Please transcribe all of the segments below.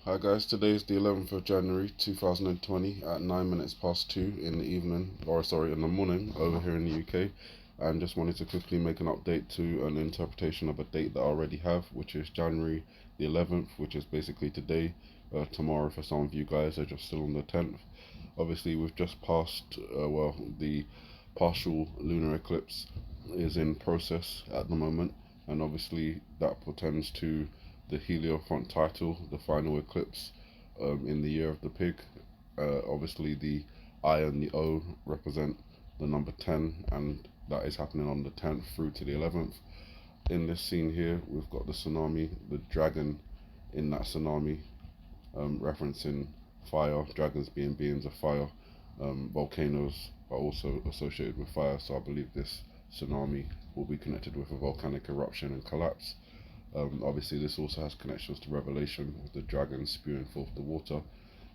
Hi guys, today is the 11th of January 2020 at 9 minutes past 2 in the evening, or sorry, in the morning over here in the UK. And just wanted to quickly make an update to an interpretation of a date that I already have, which is January the 11th, which is basically today. Tomorrow for some of you guys are just still on the 10th. Obviously, we've just passed, the partial lunar eclipse is in process at the moment, and obviously that portends to the Heliophontine title, the final eclipse in the year of the pig. Obviously, the I and the O represent the number 10, and that is happening on the 10th through to the 11th. In this scene here, we've got the tsunami, the dragon in that tsunami, referencing fire, dragons being beings of fire. Volcanoes are also associated with fire, so I believe this tsunami will be connected with a volcanic eruption and collapse. Obviously, this also has connections to Revelation with the dragon spewing forth the water.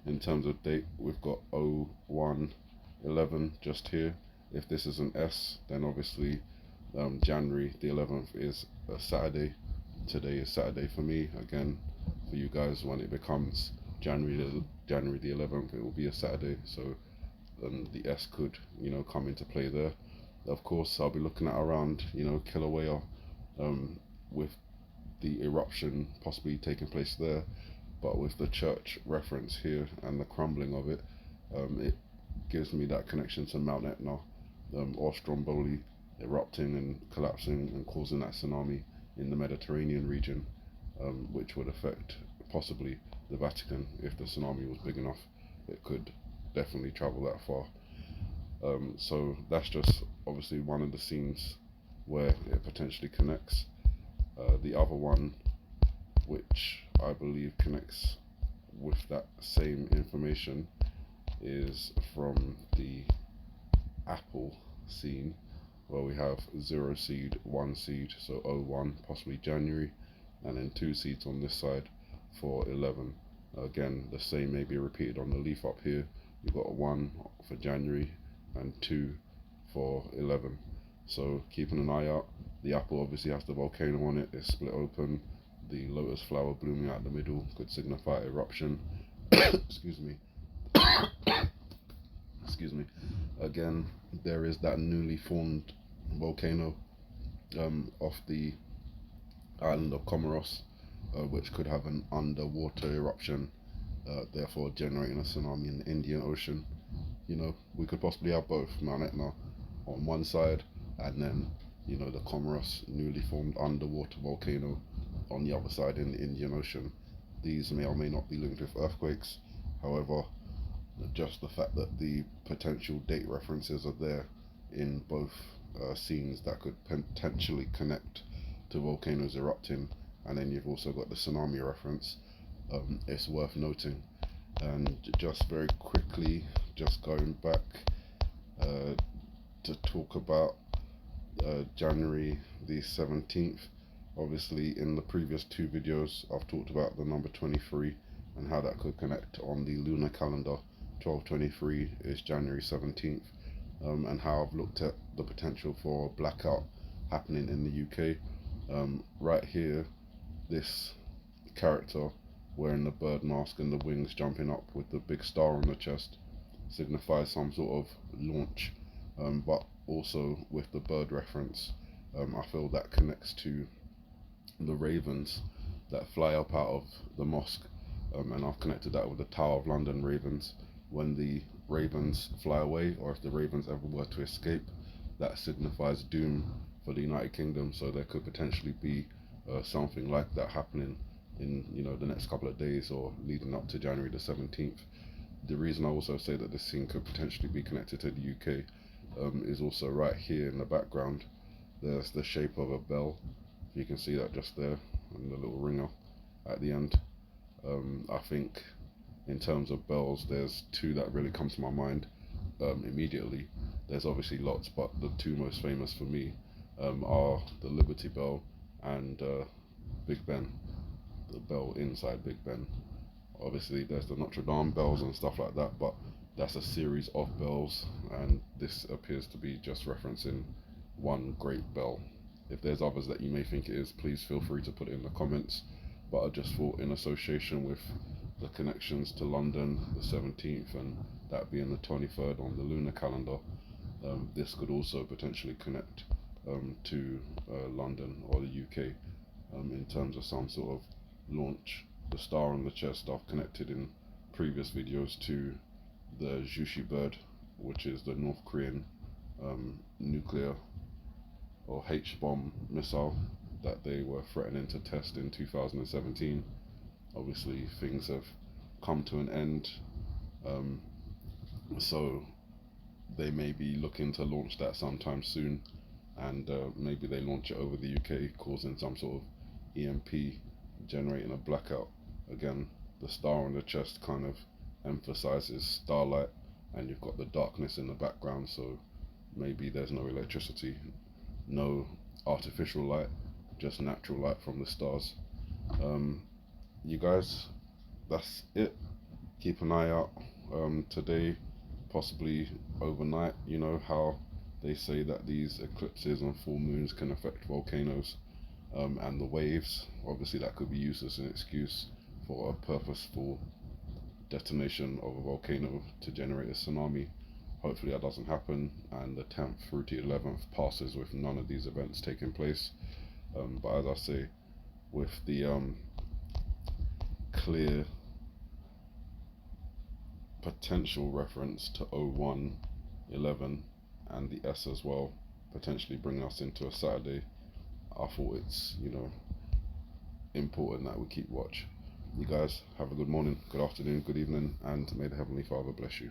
In terms of date, we've got 0111 just here. If this is an S, then obviously January the 11th is a Saturday. Today is Saturday for me. Again, for you guys, when it becomes January the 11th, it will be a Saturday. So the S could, come into play there. Of course, I'll be looking at around, Kilauea, with the eruption possibly taking place there, but with the church reference here and the crumbling of it, it gives me that connection to Mount Etna, or Stromboli erupting and collapsing and causing that tsunami in the Mediterranean region, which would affect possibly the Vatican. If the tsunami was big enough, it could definitely travel that far. So that's just obviously one of the scenes where it potentially connects. The other one, which I believe connects with that same information, is from the apple scene, where we have 0 seed, 1 seed, so 01, possibly January, and then 2 seeds on this side for 11. Again, the same may be repeated on the leaf up here. You've got 1 for January and 2 for 11. So keeping an eye out. The apple obviously has the volcano on it, it's split open. The lotus flower blooming out the middle could signify eruption. Excuse me. Excuse me. Again, there is that newly formed volcano off the island of Comoros, which could have an underwater eruption, therefore generating a tsunami in the Indian Ocean. We could possibly have both Mount Etna on one side, and then the Comoros newly formed underwater volcano on the other side in the Indian Ocean. These may or may not be linked with earthquakes. However, just the fact that the potential date references are there in both scenes that could potentially connect to volcanoes erupting, and then you've also got the tsunami reference, it's worth noting. And just very quickly, just going back to talk about January the 17th. Obviously, in the previous 2 videos, I've talked about the number 23 and how that could connect on the lunar calendar. 1223 is January 17th, and how I've looked at the potential for a blackout happening in the UK. Right here, this character wearing the bird mask and the wings jumping up with the big star on the chest signifies some sort of launch, but also with the bird reference, I feel that connects to the ravens that fly up out of the mosque, and I've connected that with the Tower of London ravens. When the ravens fly away, or if the ravens ever were to escape, that signifies doom for the United Kingdom. So there could potentially be something like that happening in the next couple of days or leading up to January the 17th. The reason I also say that this scene could potentially be connected to the UK is also right here in the background. There's the shape of a bell, if you can see that just there, and the little ringer at the end. I think in terms of bells, there's 2 that really come to my mind immediately. There's obviously lots, but the 2 most famous for me are the Liberty Bell and Big Ben, the bell inside Big Ben. Obviously there's the Notre Dame bells and stuff like that, but that's a series of bells, and this appears to be just referencing one great bell. If there's others that you may think it is, please feel free to put it in the comments. but I just thought, in association with the connections to London, the 17th, and that being the 23rd on the lunar calendar, this could also potentially connect to London or the UK in terms of some sort of launch. The star on the chest I've connected in previous videos to the Juche bird, which is the North Korean nuclear or H-bomb missile that they were threatening to test in 2017. Obviously things have come to an end, so they may be looking to launch that sometime soon, and maybe they launch it over the UK, causing some sort of EMP, generating a blackout. Again, the star on the chest kind of emphasizes starlight, and you've got the darkness in the background, so maybe there's no electricity, no artificial light, just natural light from the stars. You guys, that's it. Keep an eye out today, possibly overnight. You know how they say that these eclipses and full moons can affect volcanoes and the waves. Obviously that could be used as an excuse for a purposeful detonation of a volcano to generate a tsunami. Hopefully that doesn't happen, and the 10th through to 11th passes with none of these events taking place. But as I say, with the clear potential reference to 0111 and the S as well, potentially bringing us into a Saturday, I thought it's, you know, important that we keep watch. You guys have a good morning, good afternoon, good evening, and may the Heavenly Father bless you.